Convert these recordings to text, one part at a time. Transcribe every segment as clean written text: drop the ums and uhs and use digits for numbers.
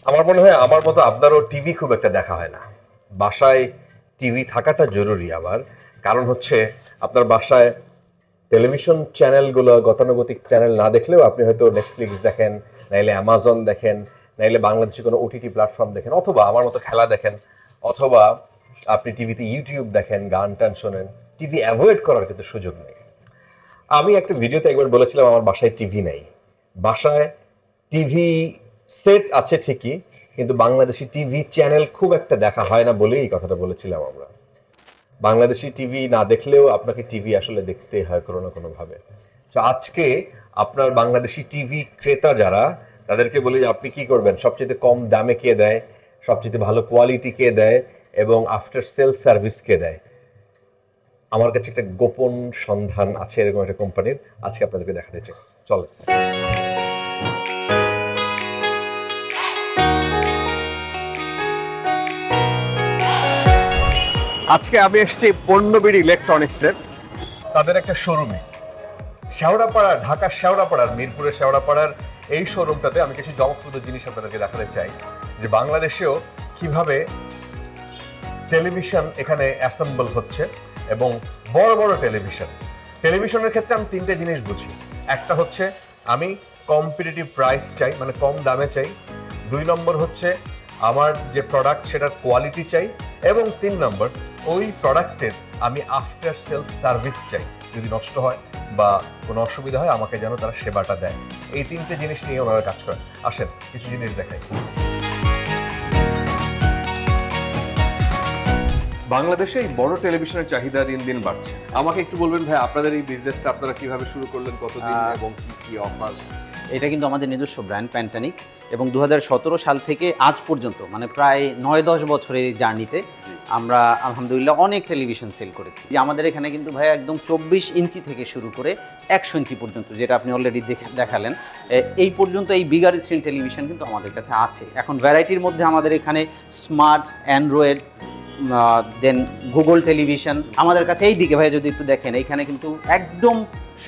আমার মনে হয় আমার মতো আপনারও টিভি খুব একটা দেখা হয় না। বাসায় টিভি থাকাটা জরুরি আবার, কারণ হচ্ছে আপনার বাসায় টেলিভিশন চ্যানেলগুলো গতানুগতিক চ্যানেল না দেখলেও আপনি হয়তো নেটফ্লিক্স দেখেন, নাইলে অ্যামাজন দেখেন, নাইলে বাংলাদেশে কোনো ওটিটি প্ল্যাটফর্ম দেখেন, অথবা আমার মতো খেলা দেখেন, অথবা আপনি টিভিতে ইউটিউব দেখেন, গান টান শোনেন। টিভি অ্যাভয়েড করার কিন্তু সুযোগ নেই। আমি একটা ভিডিওতে একবার বলেছিলাম আমার বাসায় টিভি নেই। বাসায় টিভি সেট আছে ঠিকই, কিন্তু বাংলাদেশি টিভি চ্যানেল খুব একটা দেখা হয় না বলেই এই কথাটা বলেছিলাম আমরা। বাংলাদেশি টিভি না দেখলেও আপনাকে টিভি আসলে দেখতে হয় কোনো না কোনোভাবে। তো আজকে আপনার বাংলাদেশি টিভি ক্রেতা যারা, তাদেরকে বলি আপনি কি করবেন, সবচেয়ে কম দামে কে দেয়, সবচেয়ে ভালো কোয়ালিটি কে দেয়, এবং আফটার সেল সার্ভিস কে দেয়। আমার কাছে একটা গোপন সন্ধান আছে এরকম একটা কোম্পানির, আজকে আপনাদেরকে দেখাতে চাই। চলে আজকে আমি এসেছি পণ্যবিড়ি ইলেকট্রনিক্সের তাদের একটা শোরুমে, শেওড়াপাড়া, ঢাকার শেওড়াপাড়ার, মিরপুরের শেওড়াপাড়ার এই শোরুমটাতে আমি কিছু চমকপ্রদ জিনিস আপনাদেরকে দেখাতে চাই, যে বাংলাদেশেও কিভাবে টেলিভিশন এখানে অ্যাসেম্বল হচ্ছে। এবং বড় বড় টেলিভিশনের ক্ষেত্রে আমি তিনটে জিনিস বুঝি। একটা হচ্ছে আমি কম্পিটিটিভ প্রাইস চাই, মানে কম দামে চাই। 2 নম্বর হচ্ছে আমার যে প্রোডাক্ট সেটার কোয়ালিটি চাই, এবং 3 নম্বর ওই প্রোডাক্টের আমি আফটার সেলস সার্ভিস চাই। যদি নষ্ট হয় বা কোনো অসুবিধা হয় আমাকে যেন তারা সেবাটা দেয়। এই তিনটে জিনিস নিয়ে ওনারা কাজ করেন। আসেন কিছু জিনিস দেখাই। বাংলাদেশে এই বড় টেলিভিশনের চাহিদা দিন দিন বাড়ছে। আমাকে একটু বলবেন ভাই, আপনাদের এই বিজনেসটা আপনারা কিভাবে শুরু করলেন, কতদিন এবং কি কি অফার? এটা কিন্তু আমাদের নিজস্ব ব্র্যান্ড প্যান্টানিক, এবং 2017 সাল থেকে আজ পর্যন্ত মানে প্রায় 9-10 বছরের জার্নিতে আমরা আলহামদুলিল্লাহ অনেক টেলিভিশন সেল করেছি। যে আমাদের এখানে কিন্তু ভাই একদম 24 ইঞ্চি থেকে শুরু করে 100 ইঞ্চি পর্যন্ত, যেটা আপনি অলরেডি দেখালেন, এই পর্যন্ত এই বিগার স্ক্রিন টেলিভিশন কিন্তু আমাদের কাছে আছে। এখন ভ্যারাইটির মধ্যে আমাদের এখানে স্মার্ট, অ্যান্ড্রয়েড, দেন গুগল টেলিভিশন আমাদের কাছে। এই দিকে ভাই যদি একটু দেখেন, এইখানে কিন্তু একদম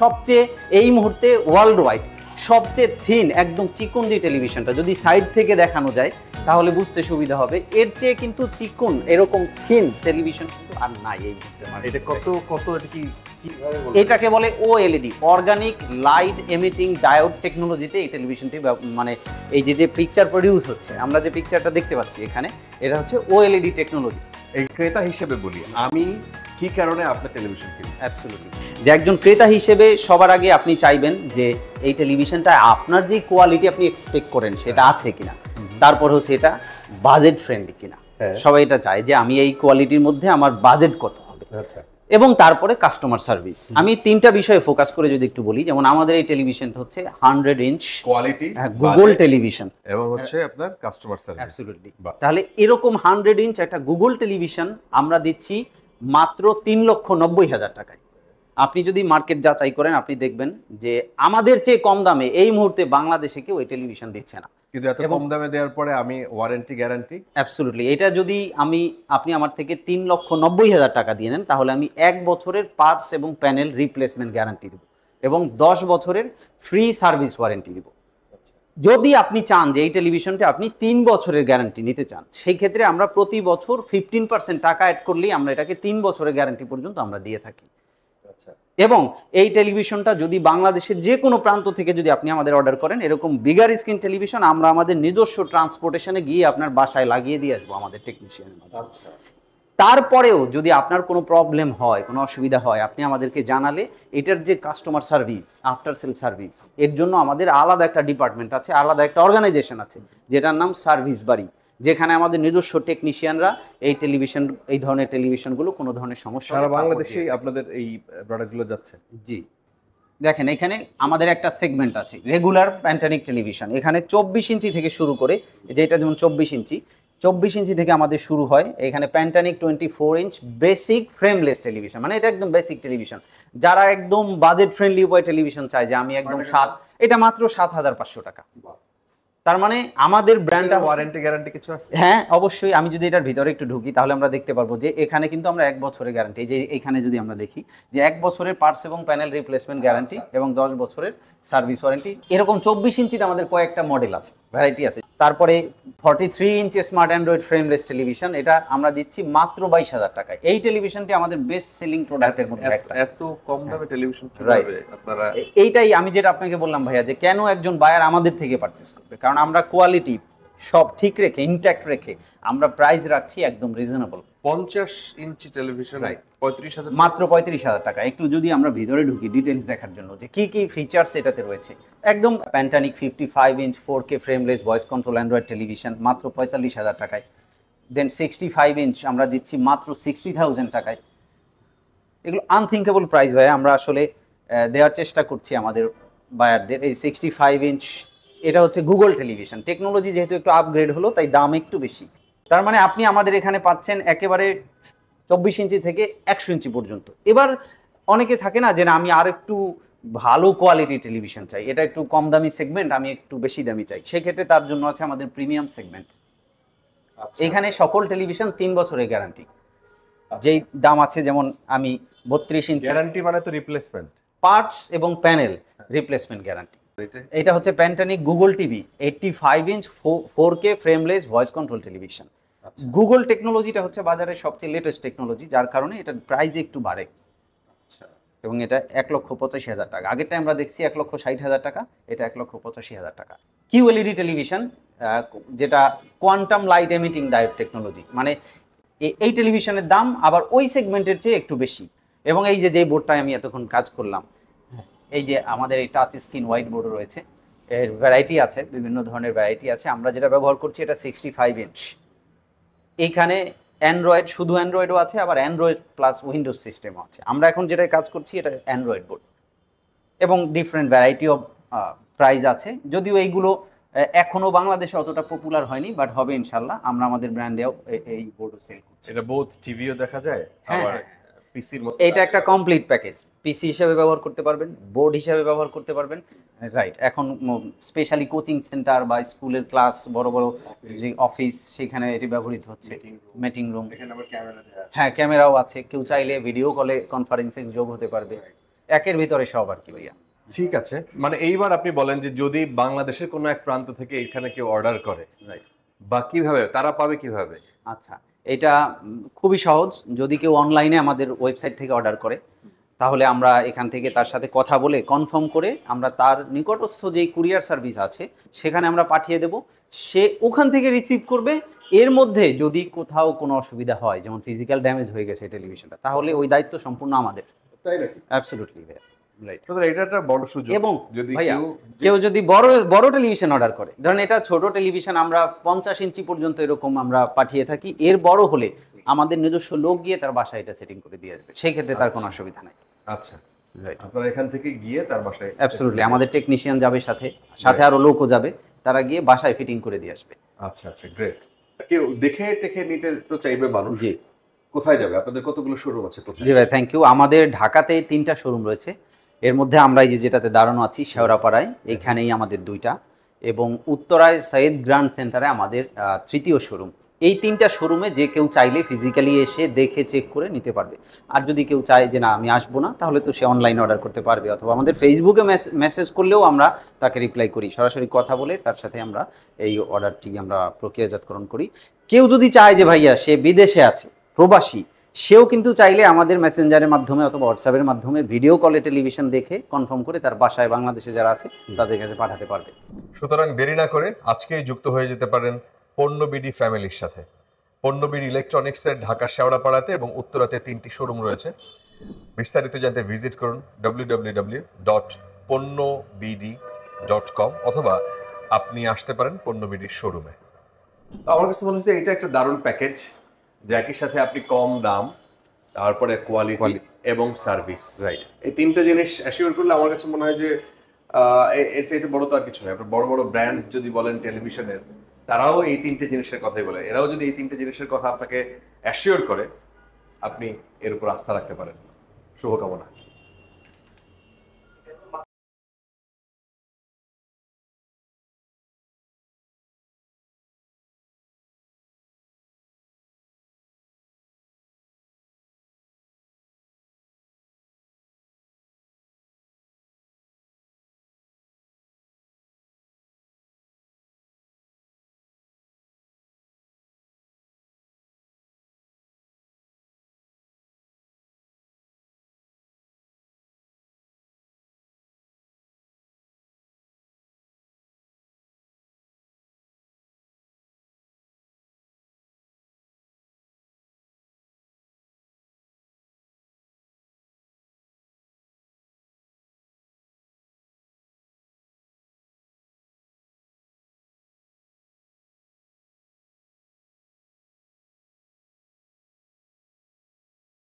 সবচেয়ে এই মুহূর্তে ওয়ার্ল্ড ওয়াইড সবচেয়ে থিন একদম চিকন যে টেলিভিশনটা যদি সাইড থেকে দেখানো যায় তাহলে বুঝতে সুবিধা হবে, এর চেয়ে কিন্তু চিকন এরকম থিন টেলিভিশন কিন্তু আর নাই এই মুহূর্তে। এটা কত কত এটা কি কিভাবে বলবো? এটাকে বলে OLED, organic light emitting diode টেকনোলজিতে এই টেলিভিশনটি, মানে এই যে পিকচার প্রডিউস হচ্ছে, আমরা যে পিকচারটা দেখতে পাচ্ছি এখানে, এটা হচ্ছে ওএলইডি টেকনোলজি। এই ক্রেতা হিসেবে বলি আমি, কি কারণে আপনার টেলিভিশন কিনব? অ্যাবসলিউটলি, যে একজন ক্রেতা হিসেবে সবার আগে আপনি চাইবেন যে এই টেলিভিশনটা আপনার যে কোয়ালিটি আপনি এক্সপেক্ট করেন সেটা আছে কিনা, তারপর হচ্ছে এটা বাজেট ফ্রেন্ডলি কিনা। সবাই এটা চায় যে আমি এই কোয়ালিটির মধ্যে আমার বাজেট কত হবে, আচ্ছা, এবং তারপরে কাস্টমার সার্ভিস। আমি 3টা বিষয়ে ফোকাস করে যদি একটু বলি, যেমন আমাদের এই টেলিভিশনটা হচ্ছে 100 ইঞ্চ কোয়ালিটি, গুগল টেলিভিশন, এবং হচ্ছে আপনার কাস্টমার সার্ভিস। অ্যাবসলিউটলি। তাহলে এরকম 100 ইঞ্চ একটা গুগল টেলিভিশন আমরা দিচ্ছি মাত্র 3,90,000 টাকায়। আপনি যদি মার্কেট যাচাই করেন আপনি দেখবেন যে আমাদের চেয়ে কম দামে এই মুহূর্তে বাংলাদেশে কেউ এই টেলিভিশন দিচ্ছে না। কিন্তু এত কম দামে দেওয়ার পরে আমি ওয়ারেন্টি গ্যারান্টি? অ্যাবসলিউটলি। এটা যদি আপনি আমার থেকে 3,90,000 টাকা দিয়ে নেন তাহলে আমি 1 বছরের পার্টস এবং প্যানেল রিপ্লেসমেন্ট গ্যারান্টি দেব, এবং 10 বছরের ফ্রি সার্ভিস ওয়ারেন্টি দেব। যদি আপনি চান যে এই টেলিভিশনটা আপনি 3 বছরের গ্যারান্টি নিতে চান, সেই ক্ষেত্রে আমরা প্রতি বছর 15% টাকা অ্যাড করলেই আমরা এটাকে 3 বছরের গ্যারান্টি পর্যন্ত আমরা দিয়ে থাকি। এবং এই টেলিভিশনটা যদি বাংলাদেশের যে কোনো প্রান্ত থেকে যদি আপনি আমাদের অর্ডার করেন, এরকম বিগার স্ক্রিন টেলিভিশন আমরা আমাদের নিজস্ব ট্রান্সপোর্টেশনে গিয়ে আপনার বাসায় লাগিয়ে দিয়ে আসবো আমাদের টেকনিশিয়ানের মাধ্যমে। আচ্ছা, তারপরেও যদি আপনার কোনো প্রবলেম হয়, কোনো অসুবিধা হয়, আপনি আমাদেরকে জানালে এটার যে customer service, after sale service, এর জন্য আমাদের আলাদা একটা ডিপার্টমেন্ট আছে, আলাদা একটা অর্গানাইজেশন আছে যেটার নাম সার্ভিস বাড়ি, যেখানে আমাদের নিজস্ব টেকনিশিয়ানরা এই ধরনের টেলিভিশনগুলো কোনো ধরনের সমস্যা সারা বাংলাদেশে আপনাদের এই প্রোডাক্টগুলো যাচ্ছে? জি, দেখেন এখানে আমাদের একটা সেগমেন্ট আছে রেগুলার প্যান্টানিক টেলিভিশন। এখানে 24 ইঞ্চি থেকে শুরু করে, যেটা যেমন 24 ইঞ্চি থেকে আমাদের শুরু হয়। এখানে প্যান্টানিক 24 ইঞ্চ বেসিক ফ্রেমলেস টেলিভিশন, মানে এটা একদম বেসিক টেলিভিশন। যারা একদম বাজেট ফ্রেন্ডলি উপায় টেলিভিশন চায় যে আমি একদম এটা মাত্র 7,500 টাকা। তার মানে আমাদের ব্র্যান্ডটা ওয়ারেন্টি গ্যারান্টি কিছু আছে? হ্যাঁ অবশ্যই। আমি যদি এটার ভিতরে একটু ঢুকি তাহলে আমরা দেখতে পারবো যে এখানে কিন্তু আমরা 1 বছরের গ্যারান্টি, যে এখানে যদি আমরা দেখি যে 1 বছরের পার্টস এবং প্যানেল রিপ্লেসমেন্ট গ্যারান্টি এবং 10 বছরের সার্ভিস ওয়ারেন্টি। এরকম 24 ইঞ্চিতে আমাদের কয়েকটা মডেল আছে, ভ্যারাইটি আছে। তারপরে 43 ইঞ্চি স্মার্ট অ্যান্ড্রয়েড ফ্রেমলেস টেলিভিশন, এটা আমরা দিচ্ছি মাত্র 22,000 টাকায়। এই টেলিভিশনটি আমাদের বেস্ট সেলিং প্রোডাক্টের মধ্যে একটা। এত কম দামে টেলিভিশন রাইট, কিভাবে আপনারা? এইটাই আমি যেটা আপনাকে বললাম ভাইয়া, যে কেন একজন বায়ার আমাদের থেকে পারচেস করবে, কারণ আমরা কোয়ালিটি সব ঠিক রেখে, ইনট্যাক্ট রেখে আমরা প্রাইস রাখছি একদম রিজনেবল। 50 ইঞ্চি টেলিভিশন 35,000, মাত্র 35,000 টাকা। একটু যদি আমরা ভিতরে ঢুকি ডিটেলস দেখার জন্য যে কি কি ফিচার্স এটাতে রয়েছে, একদম প্যান্টানিক 55 inch 4K frameless voice control Android television মাত্র 45,000 টাকায়। দেন 65 ইঞ্চ আমরা দিচ্ছি মাত্র 60,000 টাকায়। এগুলো আনথিঙ্কেবল প্রাইস ভাই, আমরা আসলে দেওয়ার চেষ্টা করছি আমাদের বায়ারদের। এই 65 ইঞ্চ এটা হচ্ছে গুগল টেলিভিশন, টেকনোলজি যেহেতু একটু আপগ্রেড হলো তাই দাম একটু বেশি। তার মানে আপনি আমাদের এখানে পাচ্ছেন একেবারে 24 ইঞ্চি থেকে 100 ইঞ্চি পর্যন্ত। এবার অনেকে থাকে না যে না আমি আর একটু ভালো কোয়ালিটি টেলিভিশন চাই, এটা একটু কম দামি সেগমেন্ট, আমি একটু বেশি দামি চাই, সেক্ষেত্রে তার জন্য আছে আমাদের প্রিমিয়াম সেগমেন্ট। এখানে সকল টেলিভিশন 3 বছরের গ্যারান্টি, যেই দাম আছে, যেমন আমি 32 ইঞ্চি গ্যারান্টি মানে তো রিপ্লেসমেন্ট, পার্টস এবং প্যানেল রিপ্লেসমেন্ট গ্যারান্টি। এটা হচ্ছে প্যান্টানিক Google TV 85 inch 4K frameless voice control television. Google টেকনোলজিটা হচ্ছে বাজারের সবচেয়ে লেটেস্ট টেকনোলজি, যার কারণে এটার প্রাইস একটু বাড়ে। এবং এটা 1,85,000 টাকা। আগেরটা আমরা দেখছি 1,60,000 টাকা, এটা 1,85,000 টাকা। কিউএলইডি টেলিভিশন, যেটা quantum light emitting diode technology, মানে এই টেলিভিশনের দাম আবার ওই সেগমেন্টের চেয়ে একটু বেশি। এবং এই যে বোর্ডটায় আমি এতক্ষণ কাজ করলাম, এই যে আমাদের এই টাচ স্ক্রিন হোয়াইট বোর্ড রয়েছে, এর ভ্যারাইটি আছে, বিভিন্ন ধরনের ভ্যারাইটি আছে। আমরা যেটা ব্যবহার করছি এটা 65 ইঞ্চ। এইখানে অ্যান্ড্রয়েড, শুধু অ্যান্ড্রয়েডও আছে, আবার অ্যান্ড্রয়েড প্লাস উইন্ডোজ সিস্টেমও আছে। আমরা এখন যেটা কাজ করছি এটা অ্যান্ড্রয়েড বোর্ড, এবং ডিফারেন্ট ভ্যারাইটি অফ প্রাইস আছে। যদিও এইগুলো এখনো বাংলাদেশে অতটা পপুলার হয়নি, বাট হবে ইনশাল্লাহ। আমরা আমাদের ব্র্যান্ডেও এই বোর্ডও সেল করছি। এটা বোথ টিভিও দেখা যায়, আবার পিসির মতো। এটা একটা কমপ্লিট প্যাকেজ, পিসি হিসেবে ব্যবহার করতে পারবেন, বোর্ড হিসেবে ব্যবহার করতে পারবেন। রাইট, এখন স্পেশালি কোচিং সেন্টার বা স্কুলের ক্লাস, বড় বড় যে অফিস, সেখানে এটি ব্যবহৃত হচ্ছে। মিটিং রুম, হ্যাঁ ক্যামেরাও আছে, কেউ চাইলে ভিডিও কলে কনফারেন্সে যোগ হতে পারবে। একের ভিতরে সব আর কি ভাইয়া। ঠিক আছে, মানে এইবার আপনি বলেন যে যদি বাংলাদেশের কোনো এক প্রান্ত থেকে এখানে কেউ অর্ডার করে, রাইট, বা কিভাবে তারা পাবে কিভাবে? আচ্ছা, এটা খুবই সহজ। যদি কেউ অনলাইনে আমাদের ওয়েবসাইট থেকে অর্ডার করে, তাহলে আমরা এখান থেকে তার সাথে কথা বলে কনফার্ম করে আমরা তার নিকটস্থ যেই কুরিয়ার সার্ভিস আছে সেখানে আমরা পাঠিয়ে দেব। সে ওখান থেকে রিসিভ করবে। এর মধ্যে যদি কোথাও কোনো অসুবিধা হয়, যেমন ফিজিক্যাল ড্যামেজ হয়ে গেছে টেলিভিশনটা, তাহলে ওই দায়িত্ব সম্পূর্ণ আমাদের। তাই নাকি? Absolutely right. এটা একটা বড় সুযোগ। এবং যদি কেউ যদি বড় টেলিভিশন অর্ডার করে, ধরেন এটা ছোট টেলিভিশন, আমরা 50 ইঞ্চি পর্যন্ত এরকম আমরা পাঠিয়ে থাকি। এর বড় হলে আমাদের নিজস্ব লোক গিয়ে তার বাসায় এটা সেটিং করে দিয়ে আসবে, সেই ক্ষেত্রে তার কোনো অসুবিধা নাই। আচ্ছা, রাইট, আপনারা এখান থেকে গিয়ে তার বাসায়? অ্যাবসলিউটলি, আমাদের টেকনিশিয়ান যাবে সাথে, আরো লোকও যাবে, তারা গিয়ে বাসায় ফিটিং করে দিয়ে আসবে। আচ্ছা আচ্ছা, গ্রেট। কেউ দেখে নিতে তো চাইবে মানুষ, জি, কোথায় যাবে? আপনাদের কতগুলো শোরুম আছে? জি ভাই, থ্যাংক ইউ। আমাদের ঢাকাতে 3টা শোরুম রয়েছে। এর মধ্যে আমরা এই যেটাতে দাঁড়ানো আছি শেওড়াপাড়ায়, এখানেই আমাদের 2টা, এবং উত্তরায় সৈয়দ গ্র্যান্ড সেন্টারে আমাদের 3য় শোরুম। এই 3টা শোরুমে যে কেউ চাইলে ফিজিক্যালি এসে দেখে চেক করে নিতে পারবে। আর যদি কেউ চায় যে না আমি আসবো না, তাহলে তো সে অনলাইনে অর্ডার করতে পারবে, অথবা আমাদের ফেসবুকে মেসেজ করলেও আমরা তাকে রিপ্লাই করি, সরাসরি কথা বলে তার সাথে আমরা এই অর্ডারটি আমরা প্রক্রিয়াজাতকরণ করি। কেউ যদি চায় যে ভাইয়া সে বিদেশে আছে, প্রবাসী, সেও কিন্তু চাইলে আমাদের মেসেঞ্জারের মাধ্যমে অথবা হোয়াটসঅ্যাপের মাধ্যমে ভিডিও কলে টেলিভিশন দেখে কনফার্ম করে তার বাসায় বাংলাদেশে যারা আছে তাদের কাছে পাঠাতে পারবে। সুতরাং দেরি না করে আজকেই যুক্ত হয়ে যেতে পারেন পণ্যবিডি ফ্যামিলির সাথে। পণ্যবিডি ইলেকট্রনিক্সের ঢাকা শেওড়াপাড়াতে এবং উত্তরাতে 3টি শোরুম রয়েছে। বিস্তারিত জানতে ভিজিট করুন www.ponnobd.com, অথবা আপনি আসতে পারেন পণ্যবিডির শোরুমে। আমার কাছে মনে হচ্ছে এটা একটা দারুণ প্যাকেজ, যে একই সাথে আপনি কম দাম, তারপরে কোয়ালিটি এবং সার্ভিস, রাইট, এই 3টে জিনিস অ্যাসিওর করলে আমার কাছে মনে হয় যে এর চাইতে বড় তো আর কিছু নয়। আপনার বড় বড় ব্র্যান্ডস যদি বলেন টেলিভিশনের, তারাও এই 3টে জিনিসের কথাই বলে। এরাও যদি এই 3টে জিনিসের কথা আপনাকে অ্যাসিওর করে, আপনি এর উপর আস্থা রাখতে পারেন। শুভকামনা।